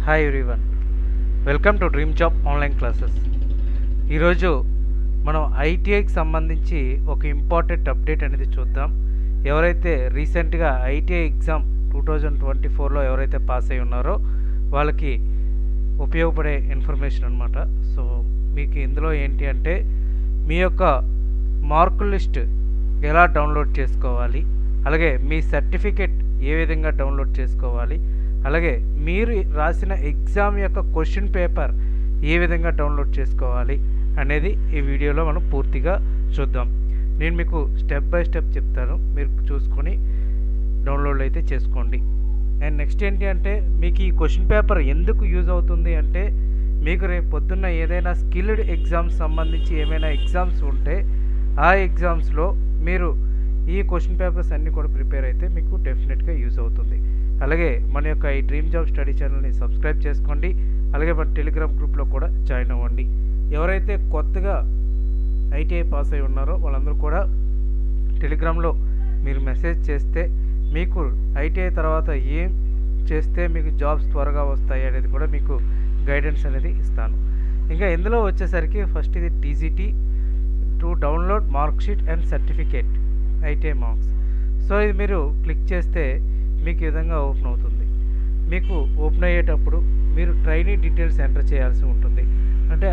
Hi everyone, welcome to dream job online classes. ఈరోజు మనం ఐటీఐకి సంబంధించి ఒక ఇంపార్టెంట్ అప్డేట్ అనేది చూద్దాం. ఎవరైతే రీసెంట్గా ఐటీఐ ఎగ్జామ్ 2024లో ఎవరైతే పాస్ అయి ఉన్నారో వాళ్ళకి ఉపయోగపడే ఇన్ఫర్మేషన్ అనమాట. సో మీకు ఇందులో ఏంటి అంటే మీ యొక్క మార్కుల లిస్ట్ ఎలా డౌన్లోడ్ చేసుకోవాలి, అలాగే మీ సర్టిఫికేట్ ఏ విధంగా డౌన్లోడ్ చేసుకోవాలి, అలాగే మీరు రాసిన ఎగ్జామ్ యొక్క క్వశ్చన్ పేపర్ ఏ విధంగా డౌన్లోడ్ చేసుకోవాలి అనేది ఈ వీడియోలో మనం పూర్తిగా చూద్దాం. నేను మీకు స్టెప్ బై స్టెప్ చెప్తాను, మీరు చూసుకొని డౌన్లోడ్ అయితే చేసుకోండి. అండ్ నెక్స్ట్ ఏంటి అంటే మీకు ఈ క్వశ్చన్ పేపర్ ఎందుకు యూజ్ అవుతుంది అంటే మీకు రేపు పొద్దున్న ఏదైనా స్కిల్డ్ ఎగ్జామ్స్ సంబంధించి ఏమైనా ఎగ్జామ్స్ ఉంటే ఆ ఎగ్జామ్స్లో మీరు ఈ క్వశ్చన్ పేపర్స్ అన్నీ కూడా ప్రిపేర్ అయితే మీకు డెఫినెట్గా యూజ్ అవుతుంది. అలాగే మన యొక్క ఈ డ్రీమ్ జాబ్ స్టడీ ఛానల్ని సబ్స్క్రైబ్ చేసుకోండి. అలాగే మన టెలిగ్రామ్ గ్రూప్లో కూడా జాయిన్ అవ్వండి. ఎవరైతే కొత్తగా ఐటీఐ పాస్ అయి ఉన్నారో వాళ్ళందరూ కూడా టెలిగ్రామ్లో మీరు మెసేజ్ చేస్తే మీకు ఐటీఐ తర్వాత ఏం చేస్తే మీకు జాబ్స్ త్వరగా వస్తాయి అనేది కూడా మీకు గైడెన్స్ అనేది ఇస్తాను. ఇంకా ఇందులో వచ్చేసరికి ఫస్ట్ ఇది TGT to download mark sheet and certificate ITI marks. So ఇది మీరు క్లిక్ చేస్తే మీకు ఈ విధంగా ఓపెన్ అవుతుంది. మీకు ఓపెన్ అయ్యేటప్పుడు మీరు ట్రైనింగ్ డీటెయిల్స్ ఎంటర్ చేయాల్సి ఉంటుంది. అంటే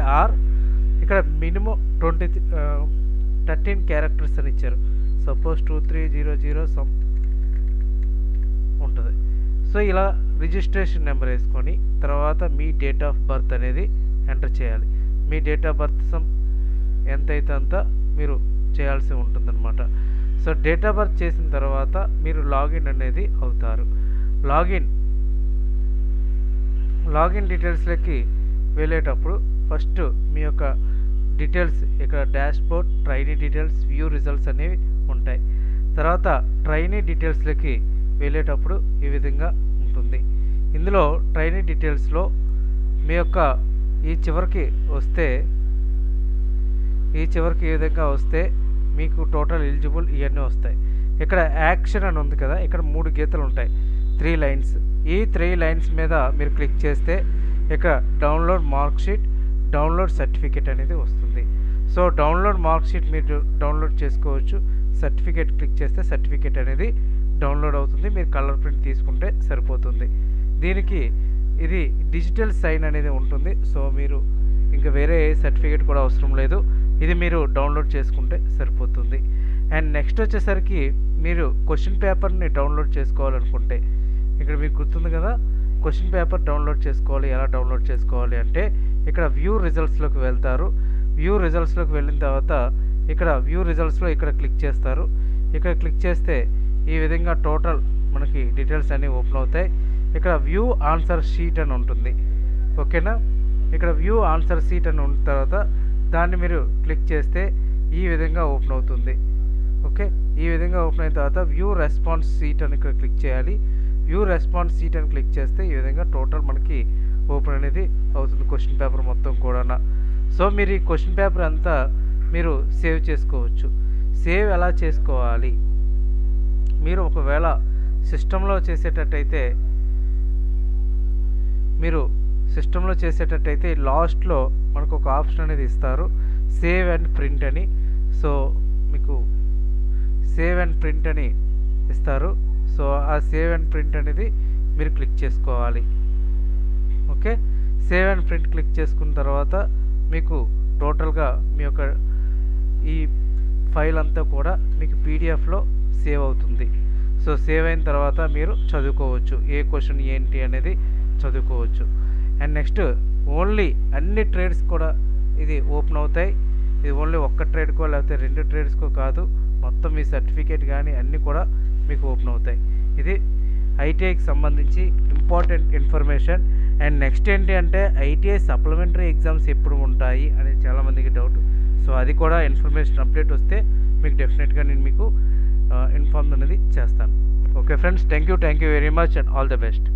ఇక్కడ మినిమం 13 క్యారెక్టర్స్ అని ఇచ్చారు. సపోజ్ 2300 సమ్ ఉంటుంది. సో ఇలా రిజిస్ట్రేషన్ నెంబర్ వేసుకొని తర్వాత మీ డేట్ ఆఫ్ బర్త్ అనేది ఎంటర్ చేయాలి. మీ డేట్ ఆఫ్ బర్త్ సమ్ ఎంతైతే అంత మీరు చేయాల్సి ఉంటుందన్నమాట. సో డేట్ ఆఫ్ బర్త్ చేసిన తర్వాత మీరు లాగిన్ అనేది అవుతారు. లాగిన్ డీటెయిల్స్లోకి వెళ్ళేటప్పుడు ఫస్ట్ మీ యొక్క డీటెయిల్స్ ఇక్కడ dash board, trainee details, view results అనేవి ఉంటాయి. తర్వాత ట్రైనీ డీటెయిల్స్లోకి వెళ్ళేటప్పుడు ఈ విధంగా ఉంటుంది. ఇందులో ట్రైనీ డీటెయిల్స్లో మీ యొక్క ఈ చివరికి ఈ విధంగా వస్తే మీకు టోటల్ ఎలిజిబుల్ ఇవన్నీ వస్తాయి. ఇక్కడ యాక్షన్ అని ఉంది కదా, ఇక్కడ 3 గీతలు ఉంటాయి, 3 లైన్స్. ఈ 3 లైన్స్ మీద మీరు క్లిక్ చేస్తే ఇక్కడ download mark sheet, download certificate అనేది వస్తుంది. సో డౌన్లోడ్ మార్క్ షీట్ మీరు డౌన్లోడ్ చేసుకోవచ్చు. సర్టిఫికేట్ క్లిక్ చేస్తే సర్టిఫికేట్ అనేది డౌన్లోడ్ అవుతుంది. మీరు కలర్ ప్రింట్ తీసుకుంటే సరిపోతుంది. దీనికి ఇది డిజిటల్ సైన్ అనేది ఉంటుంది. సో మీరు ఇంకా వేరే సర్టిఫికేట్ కూడా అవసరం లేదు, ఇది మీరు డౌన్లోడ్ చేసుకుంటే సరిపోతుంది. అండ్ నెక్స్ట్ వచ్చేసరికి మీరు క్వశ్చన్ పేపర్ని డౌన్లోడ్ చేసుకోవాలనుకుంటే ఇక్కడ మీకు గుర్తుంది కదా, క్వశ్చన్ పేపర్ డౌన్లోడ్ చేసుకోవాలి. ఎలా డౌన్లోడ్ చేసుకోవాలి అంటే ఇక్కడ వ్యూ రిజల్ట్స్లోకి వెళ్తారు. వ్యూ రిజల్ట్స్లోకి వెళ్ళిన తర్వాత ఇక్కడ వ్యూ రిజల్ట్స్లో ఇక్కడ క్లిక్ చేస్తారు. ఇక్కడ క్లిక్ చేస్తే ఈ విధంగా టోటల్ మనకి డీటెయిల్స్ అన్నీ ఓపెన్ అవుతాయి. ఇక్కడ వ్యూ ఆన్సర్ షీట్ అని ఉంటుంది, ఓకేనా. ఇక్కడ వ్యూ ఆన్సర్ షీట్ అని ఉన్న తర్వాత దాన్ని మీరు క్లిక్ చేస్తే ఈ విధంగా ఓపెన్ అవుతుంది. ఓకే, ఈ విధంగా ఓపెన్ అయిన తర్వాత వ్యూ రెస్పాన్స్ షీట్ అని ఇక్కడ క్లిక్ చేయాలి. వ్యూ రెస్పాన్స్ షీట్ అని క్లిక్ చేస్తే ఈ విధంగా టోటల్ మనకి ఓపెన్ అనేది అవుతుంది క్వశ్చన్ పేపర్ మొత్తం కూడా. సో మీరు ఈ క్వశ్చన్ పేపర్ అంతా మీరు సేవ్ చేసుకోవచ్చు. సేవ్ ఎలా చేసుకోవాలి, మీరు ఒకవేళ సిస్టంలో చేసేటట్టయితే లాస్ట్లో మనకు ఒక ఆప్షన్ అనేది ఇస్తారు, సేవ్ అండ్ ప్రింట్ అని. సో మీకు సేవ్ అండ్ ప్రింట్ అని ఇస్తారు. సో ఆ సేవ్ అండ్ ప్రింట్ అనేది మీరు క్లిక్ చేసుకోవాలి. Okay, save and print click చేసుకున్న తర్వాత మీకు టోటల్గా మీ యొక్క ఈ ఫైల్ అంతా కూడా మీకు పీడిఎఫ్లో సేవ్ అవుతుంది. సో సేవ్ అయిన తర్వాత మీరు చదువుకోవచ్చు, ఏ క్వశ్చన్ ఏంటి అనేది చదువుకోవచ్చు. అండ్ నెక్స్ట్ ఓన్లీ అన్ని ట్రేడ్స్ కూడా ఇది ఓపెన్ అవుతాయి. ఇది ఓన్లీ ఒక్క ట్రేడ్కో లేకపోతే 2 ట్రేడ్స్కో కాదు, మొత్తం మీ సర్టిఫికేట్ కానీ అన్నీ కూడా మీకు ఓపెన్ అవుతాయి. ఇది ఐటీఐకి సంబంధించి ఇంపార్టెంట్ ఇన్ఫర్మేషన్. అండ్ నెక్స్ట్ ఏంటి అంటే ఐటీఐ సప్లిమెంటరీ ఎగ్జామ్స్ ఎప్పుడు ఉంటాయి అనేది చాలామందికి డౌట్. సో అది కూడా ఇన్ఫర్మేషన్ అప్డేట్ వస్తే మీకు డెఫినెట్గా నేను మీకు ఇన్ఫార్మ్ అనేది చేస్తాను. Okay friends, thank you very much and all the best.